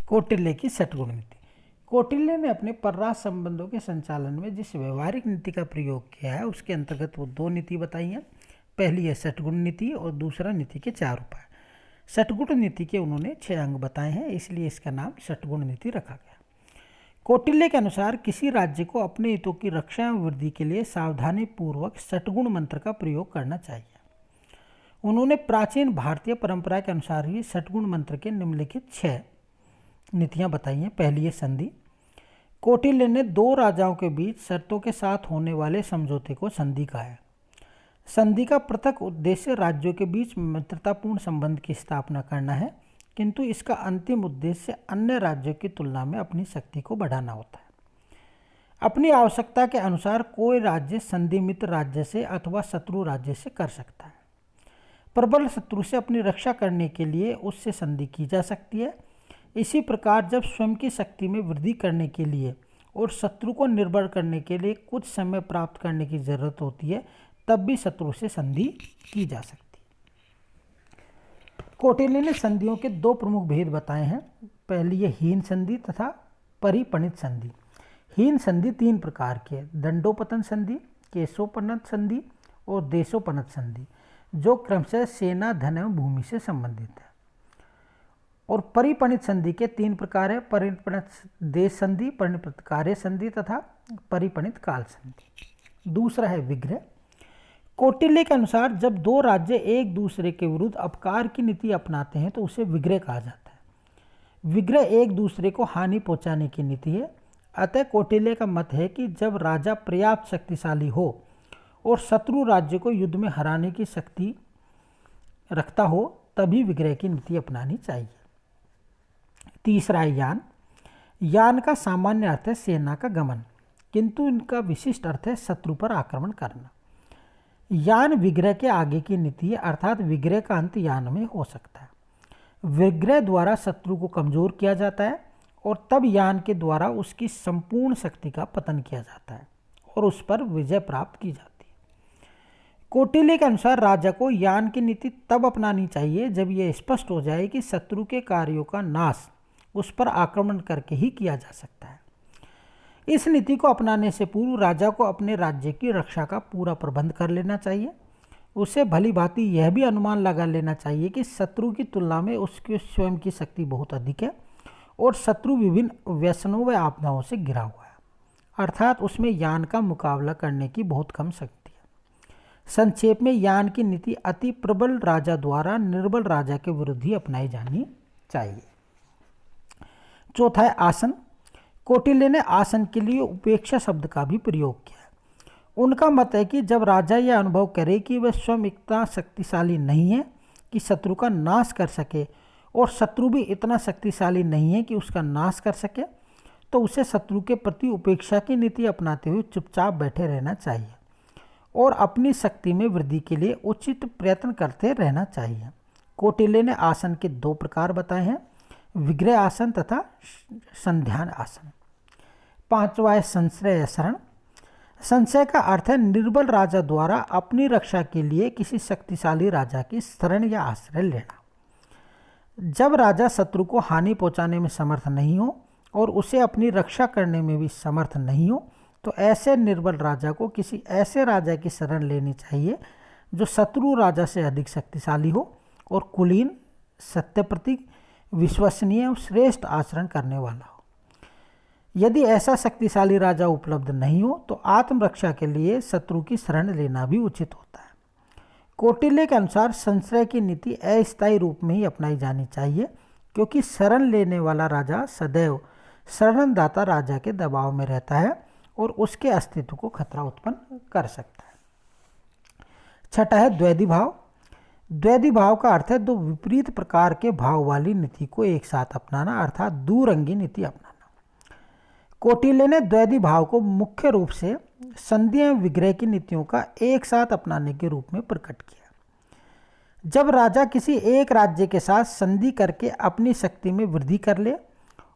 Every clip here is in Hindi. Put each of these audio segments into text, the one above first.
कौटिल्य की षटगुण नीति। कौटिल्य ने अपने परराष्ट्र संबंधों के संचालन में जिस व्यवहारिक नीति का प्रयोग किया है उसके अंतर्गत वो दो नीति बताई हैं। पहली है षटगुण नीति और दूसरा नीति के 4 उपाय। षटगुण नीति के उन्होंने 6 अंग बताए हैं, इसलिए इसका नाम षटगुण नीति रखा गया। कौटिल्य के अनुसार किसी राज्य को अपने हितों की रक्षा एवं वृद्धि के लिए सावधानी पूर्वक षटगुण मंत्र का प्रयोग करना चाहिए। उन्होंने प्राचीन भारतीय परंपरा के अनुसार ही षटगुण मंत्र के निम्नलिखित 6 नीतियां बताई हैं। पहली है संधि। कौटिल्य ने 2 राजाओं के बीच शर्तों के साथ होने वाले समझौते को संधि कहा है। संधि का प्रथक उद्देश्य राज्यों के बीच मित्रतापूर्ण संबंध की स्थापना करना है, किंतु इसका अंतिम उद्देश्य अन्य राज्यों की तुलना में अपनी शक्ति को बढ़ाना होता है। अपनी आवश्यकता के अनुसार कोई राज्य संधि मित्र राज्य से अथवा शत्रु राज्य से कर सकता है। प्रबल शत्रु से अपनी रक्षा करने के लिए उससे संधि की जा सकती है। इसी प्रकार जब स्वयं की शक्ति में वृद्धि करने के लिए और शत्रु को निर्बल करने के लिए कुछ समय प्राप्त करने की जरूरत होती है, तब भी शत्रु से संधि की जा सकती है। कौटिल्य ने संधियों के 2 प्रमुख भेद बताए हैं। पहली है हीन संधि तथा परिपणित संधि। हीन संधि 3 प्रकार की है: दंडोपतन संधि, केशोपनत संधि और देशोपनत संधि, जो क्रमशः सेना, धन एवं भूमि से संबंधित है। और परिपणित संधि के 3 प्रकार है: परिपणित देश संधि, परिपणित कार्य संधि तथा परिपणित काल संधि। दूसरा है विग्रह। कौटिल्य के अनुसार जब 2 राज्य एक दूसरे के विरुद्ध अपकार की नीति अपनाते हैं तो उसे विग्रह कहा जाता है। विग्रह एक दूसरे को हानि पहुंचाने की नीति है। अतः कौटिल्य का मत है कि जब राजा पर्याप्त शक्तिशाली हो और शत्रु राज्य को युद्ध में हराने की शक्ति रखता हो, तभी विग्रह की नीति अपनानी चाहिए। तीसरा है यान। यान का सामान्य अर्थ है सेना का गमन, किंतु इनका विशिष्ट अर्थ है शत्रु पर आक्रमण करना। यान विग्रह के आगे की नीति है, अर्थात विग्रह का अंत यान में हो सकता है। विग्रह द्वारा शत्रु को कमजोर किया जाता है और तब यान के द्वारा उसकी संपूर्ण शक्ति का पतन किया जाता है और उस पर विजय प्राप्त की जाती है। कौटिल्य के अनुसार राजा को यान की नीति तब अपनानी चाहिए जब यह स्पष्ट हो जाए कि शत्रु के कार्यों का नाश उस पर आक्रमण करके ही किया जा सकता है। इस नीति को अपनाने से पूर्व राजा को अपने राज्य की रक्षा का पूरा प्रबंध कर लेना चाहिए। उसे भली भांति यह भी अनुमान लगा लेना चाहिए कि शत्रु की तुलना में उसके स्वयं की शक्ति बहुत अधिक है और शत्रु विभिन्न व्यसनों व आपदाओं से घिरा हुआ है, अर्थात उसमें यान का मुकाबला करने की बहुत कम शक्ति है। संक्षेप में यान की नीति अति प्रबल राजा द्वारा निर्बल राजा के विरुद्ध ही अपनाई जानी चाहिए। चौथा है आसन। कौटिल्य ने आसन के लिए उपेक्षा शब्द का भी प्रयोग किया है। उनका मत है कि जब राजा यह अनुभव करे कि वह स्वयं इतना शक्तिशाली नहीं है कि शत्रु का नाश कर सके और शत्रु भी इतना शक्तिशाली नहीं है कि उसका नाश कर सके, तो उसे शत्रु के प्रति उपेक्षा की नीति अपनाते हुए चुपचाप बैठे रहना चाहिए और अपनी शक्ति में वृद्धि के लिए उचित प्रयत्न करते रहना चाहिए। कौटिल्य ने आसन के 2 प्रकार बताए हैं: विग्रह आसन तथा संध्यान आसन। 5वां है संशय या शरण। संशय का अर्थ है निर्बल राजा द्वारा अपनी रक्षा के लिए किसी शक्तिशाली राजा की शरण या आश्रय लेना। जब राजा शत्रु को हानि पहुंचाने में समर्थ नहीं हो और उसे अपनी रक्षा करने में भी समर्थ नहीं हो, तो ऐसे निर्बल राजा को किसी ऐसे राजा की शरण लेनी चाहिए जो शत्रु राजा से अधिक शक्तिशाली हो और कुलीन, सत्यप्रतिज्ञ, विश्वसनीय और श्रेष्ठ आचरण करने वाला हो। यदि ऐसा शक्तिशाली राजा उपलब्ध नहीं हो तो आत्मरक्षा के लिए शत्रु की शरण लेना भी उचित होता है। कौटिल्य के अनुसार संशय की नीति अस्थायी रूप में ही अपनाई जानी चाहिए, क्योंकि शरण लेने वाला राजा सदैव शरणदाता राजा के दबाव में रहता है और उसके अस्तित्व को खतरा उत्पन्न कर सकता है। छठा है द्वैधी भाव। द्वैधी भाव का अर्थ है 2 विपरीत प्रकार के भाव वाली नीति को एक साथ अपनाना, अर्थात दूरंगी नीति अपनाना। कौटिल्य ने द्वैधी भाव को मुख्य रूप से संधि एवं विग्रह की नीतियों का एक साथ अपनाने के रूप में प्रकट किया। जब राजा किसी एक राज्य के साथ संधि करके अपनी शक्ति में वृद्धि कर ले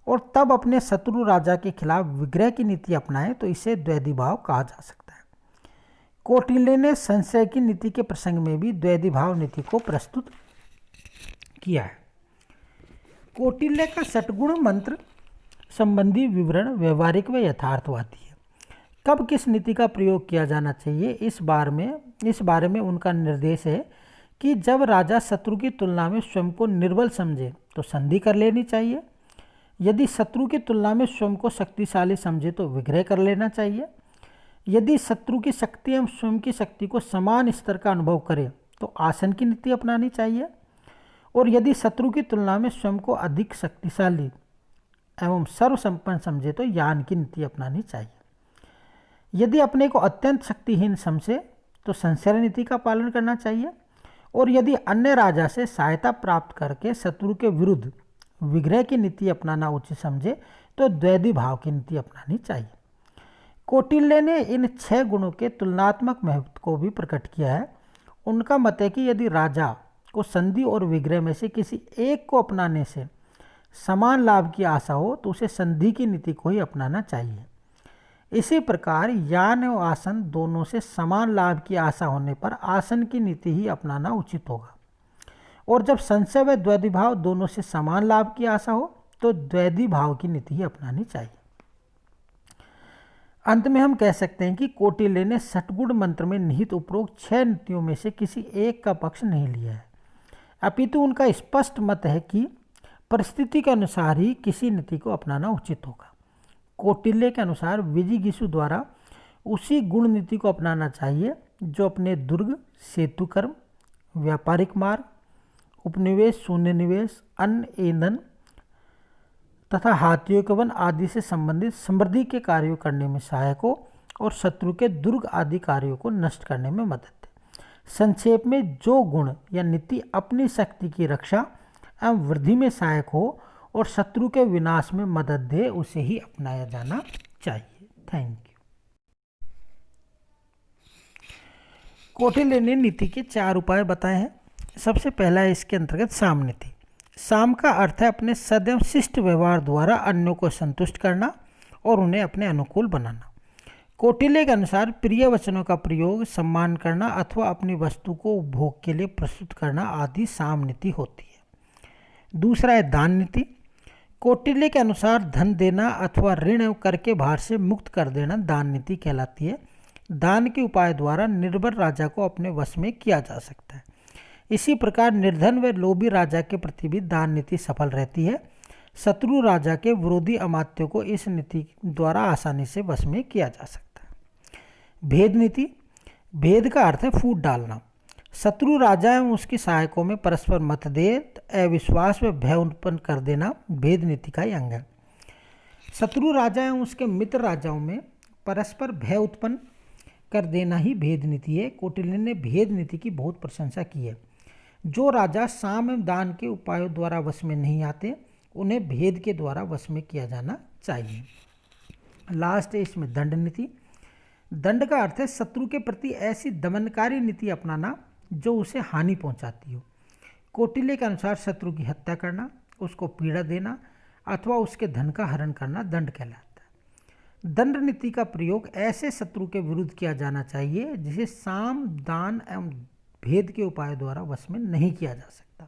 और तब अपने शत्रु राजा के खिलाफ विग्रह की नीति अपनाए, तो इसे द्वैधी भाव कहा जा सकता है। कौटिल्य ने संशय की नीति के प्रसंग में भी द्वैधी भाव नीति को प्रस्तुत किया है। कौटिल्य का षटगुण मंत्र संबंधी विवरण व्यवहारिक व यथार्थवादी है। कब किस नीति का प्रयोग किया जाना चाहिए, इस बारे में उनका निर्देश है कि जब राजा शत्रु की तुलना में स्वयं को निर्बल समझे तो संधि कर लेनी चाहिए। यदि शत्रु की तुलना में स्वयं को शक्तिशाली समझे तो विग्रह कर लेना चाहिए। यदि शत्रु की शक्ति एवं स्वयं की शक्ति को समान स्तर का अनुभव करे तो आसन की नीति अपनानी चाहिए। और यदि शत्रु की तुलना में स्वयं को अधिक शक्तिशाली एवं सर्वसंपन्न समझे तो यान की नीति अपनानी चाहिए। यदि अपने को अत्यंत शक्तिहीन समझे तो संशय नीति का पालन करना चाहिए। और यदि अन्य राजा से सहायता प्राप्त करके शत्रु के विरुद्ध विग्रह की नीति अपनाना उचित समझे तो द्वैधी भाव की नीति अपनानी चाहिए। कौटिल्य ने इन 6 गुणों के तुलनात्मक महत्व को भी प्रकट किया है। उनका मत है कि यदि राजा को संधि और विग्रह में से किसी एक को अपनाने से समान लाभ की आशा हो तो उसे संधि की नीति को ही अपनाना चाहिए। इसी प्रकार यान और आसन दोनों से समान लाभ की आशा होने पर आसन की नीति ही अपनाना उचित होगा। और जब संशय व द्वैधी भाव दोनों से समान लाभ की आशा हो तो द्वैधी भाव की नीति ही अपनानी चाहिए। अंत में हम कह सकते हैं कि कौटिल्य ने षटगुण मंत्र में निहित उपरोक्त 6 नीतियों में से किसी एक का पक्ष नहीं लिया है, अपितु उनका स्पष्ट मत है कि परिस्थिति के अनुसार ही किसी नीति को अपनाना उचित होगा। कौटिल्य के अनुसार विजिगीषु द्वारा उसी गुण नीति को अपनाना चाहिए जो अपने दुर्ग, सेतु कर्म, व्यापारिक मार्ग, उपनिवेश, शून्य निवेश, अन्न, ईंधन तथा हाथियों के वन आदि से संबंधित समृद्धि के कार्यों करने में सहायक हो और शत्रु के दुर्ग आदि कार्यों को नष्ट करने में मदद दे। संक्षेप में जो गुण या नीति अपनी शक्ति की रक्षा एवं वृद्धि में सहायक हो और शत्रु के विनाश में मदद दे उसे ही अपनाया जाना चाहिए। Thank you. कौटिल्य ने नीति के 4 उपाय बताए हैं। सबसे पहला है इसके अंतर्गत साम नीति। साम का अर्थ है अपने सदैव शिष्ट व्यवहार द्वारा अन्यों को संतुष्ट करना और उन्हें अपने अनुकूल बनाना। कौटिल्य के अनुसार प्रिय वचनों का प्रयोग, सम्मान करना अथवा अपनी वस्तु को उपभोग के लिए प्रस्तुत करना आदि साम नीति होती है। दूसरा है दान नीति। कौटिल्य के अनुसार धन देना अथवा ऋण एवं कर के भार से मुक्त कर देना दान नीति कहलाती है। दान के उपाय द्वारा निर्बल राजा को अपने वश में किया जा सकता है। इसी प्रकार निर्धन व लोभी राजा के प्रति भी दान नीति सफल रहती है। शत्रु राजा के विरोधी अमात्यों को इस नीति द्वारा आसानी से वश में किया जा सकता है। भेद नीति। भेद का अर्थ है फूट डालना। शत्रु राजा एवं उसके सहायकों में परस्पर मतभेद, अविश्वास व भय उत्पन्न कर देना भेद नीति का ही अंग है। शत्रु राजा एवं उसके मित्र राजाओं में परस्पर भय उत्पन्न कर देना ही भेद नीति है। कौटिल्य ने भेद नीति की बहुत प्रशंसा की है। जो राजा साम एवं दान के उपायों द्वारा वश में नहीं आते उन्हें भेद के द्वारा वश में किया जाना चाहिए। लास्ट है इसमें दंड नीति। दंड का अर्थ है शत्रु के प्रति ऐसी दमनकारी नीति अपनाना जो उसे हानि पहुंचाती हो। कौटिल्य के अनुसार शत्रु की हत्या करना, उसको पीड़ा देना अथवा उसके धन का हरण करना दंड कहलाता है। दंड नीति का प्रयोग ऐसे शत्रु के विरुद्ध किया जाना चाहिए जिसे साम, दान एवं भेद के उपाय द्वारा वश में नहीं किया जा सकता।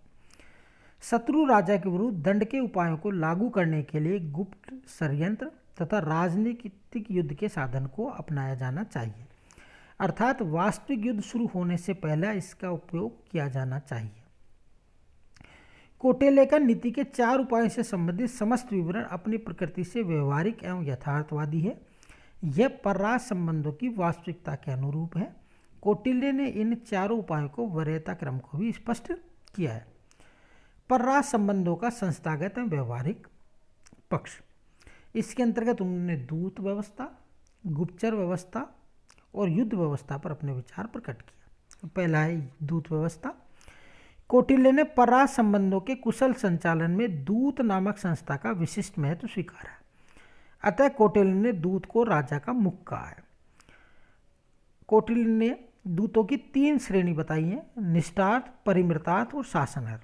शत्रु राजा के विरुद्ध दंड के उपायों को लागू करने के लिए गुप्त षड्यंत्र तथा राजनीतिक युद्ध के साधन को अपनाया जाना चाहिए, अर्थात वास्तविक युद्ध शुरू होने से पहले इसका उपयोग किया जाना चाहिए। कौटिल्य का नीति के 4 उपायों से संबंधित समस्त विवरण अपनी प्रकृति से व्यवहारिक एवं यथार्थवादी है। यह परराज संबंधों की वास्तविकता के अनुरूप है। कौटिल्य ने इन 4 उपायों को वरीयता क्रम को भी स्पष्ट किया है। परराज संबंधों का संस्थागत एवं व्यवहारिक पक्ष। इसके अंतर्गत उन्होंने दूत व्यवस्था, गुप्तचर व्यवस्था और युद्ध व्यवस्था पर अपने विचार प्रकट किया। पहला है दूत व्यवस्था। कौटिल्य ने परराज संबंधों के कुशल संचालन में दूत नामक संस्था का विशिष्ट महत्व स्वीकारा। अतः कौटिल्य ने दूत को राजा का मुख कहा है। कौटिल्य ने दूतों की 3 श्रेणी बताई है: निष्ठार्थ, परिमृतार्थ और शासनार्थ।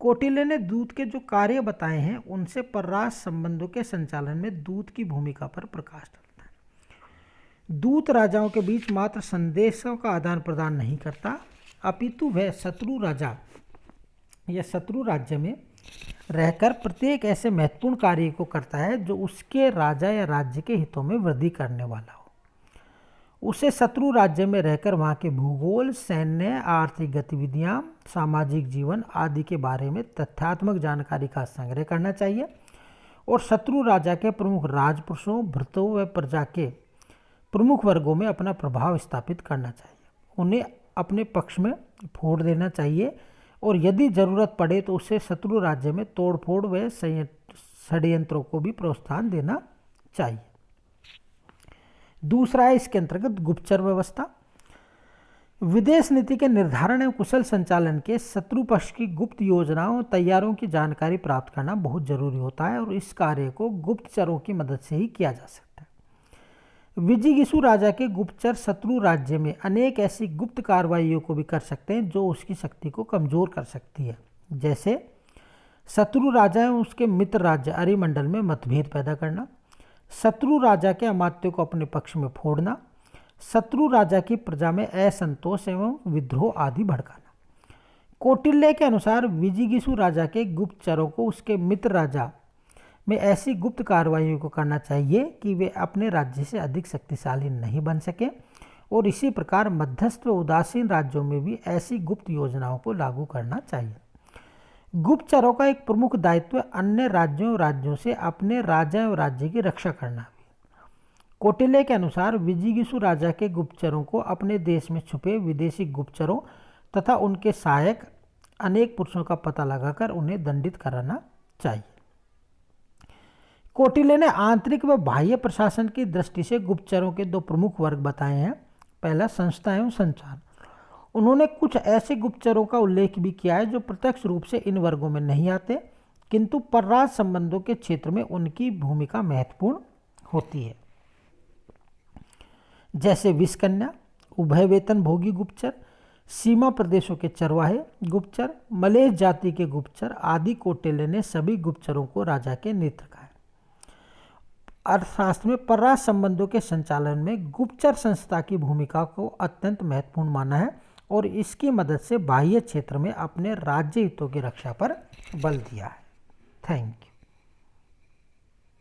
कौटिल्य ने दूत के जो कार्य बताए हैं उनसे परराज संबंधों के संचालन में दूत की भूमिका पर प्रकाश डालता है। दूत राजाओं के बीच मात्र संदेशों का आदान प्रदान नहीं करता, अपितु वह शत्रु राजा या शत्रु राज्य में रहकर प्रत्येक ऐसे महत्वपूर्ण कार्य को करता है जो उसके राजा या राज्य के हितों में वृद्धि करने वाला हो। उसे शत्रु राज्य में रहकर वहाँ के भूगोल, सैन्य, आर्थिक गतिविधियाँ, सामाजिक जीवन आदि के बारे में तथ्यात्मक जानकारी का संग्रह करना चाहिए और शत्रु राजा के प्रमुख राजपुरुषों, भृत्यों व प्रजा के प्रमुख वर्गों में अपना प्रभाव स्थापित करना चाहिए। उन्हें अपने पक्ष में फोड़ देना चाहिए और यदि जरूरत पड़े तो उसे शत्रु राज्य में तोड़फोड़ व षड्यंत्रों को भी प्रोत्साहन देना चाहिए। दूसरा है इसके अंतर्गत गुप्तचर व्यवस्था। विदेश नीति के निर्धारण एवं कुशल संचालन के शत्रु पक्ष की गुप्त योजनाओं, तैयारों की जानकारी प्राप्त करना बहुत जरूरी होता है और इस कार्य को गुप्तचरों की मदद से ही किया जा सकता है। विजिगीषु राजा के गुप्तचर शत्रु राज्य में अनेक ऐसी गुप्त कार्रवाइयों को भी कर सकते हैं जो उसकी शक्ति को कमजोर कर सकती है, जैसे शत्रु राजा एवं उसके मित्र राज्य अरिमंडल में मतभेद पैदा करना, शत्रु राजा के अमात्यों को अपने पक्ष में फोड़ना, शत्रु राजा की प्रजा में असंतोष एवं विद्रोह आदि भड़काना। कौटिल्य के अनुसार विजिगीषु राजा के गुप्तचरों को उसके मित्र राजा में ऐसी गुप्त कार्रवाइयों को करना चाहिए कि वे अपने राज्य से अधिक शक्तिशाली नहीं बन सके और इसी प्रकार मध्यस्थ व उदासीन राज्यों में भी ऐसी गुप्त योजनाओं को लागू करना चाहिए। गुप्तचरों का एक प्रमुख दायित्व अन्य राज्यों से अपने राजा एवं राज्य की रक्षा करना भी। कौटिल्य के अनुसार विजिगीषु राजा के गुप्तचरों को अपने देश में छुपे विदेशी गुप्तचरों तथा उनके सहायक अनेक पुरुषों का पता लगाकर उन्हें दंडित कराना चाहिए। कौटिल्य ने आंतरिक व बाह्य प्रशासन की दृष्टि से गुप्तचरों के दो प्रमुख वर्ग बताए हैं। पहला संस्था एवं संचार। उन्होंने कुछ ऐसे गुप्तचरों का उल्लेख भी किया है जो प्रत्यक्ष रूप से इन वर्गों में नहीं आते किंतु परराष्ट्र संबंधों के क्षेत्र में उनकी भूमिका महत्वपूर्ण होती है, जैसे विषकन्या, उभय वेतन भोगी गुप्तचर, सीमा प्रदेशों के चरवाहे गुप्तचर, मलेश जाति के गुप्तचर आदि। कौटिल्य ने सभी गुप्तचरों को राजा के नेत्र कहा है। अर्थशास्त्र में परराष्ट्र संबंधों के संचालन में गुप्तचर संस्था की भूमिका को अत्यंत महत्वपूर्ण माना है और इसकी मदद से बाह्य क्षेत्र में अपने राज्य हितों की रक्षा पर बल दिया है। Thank you.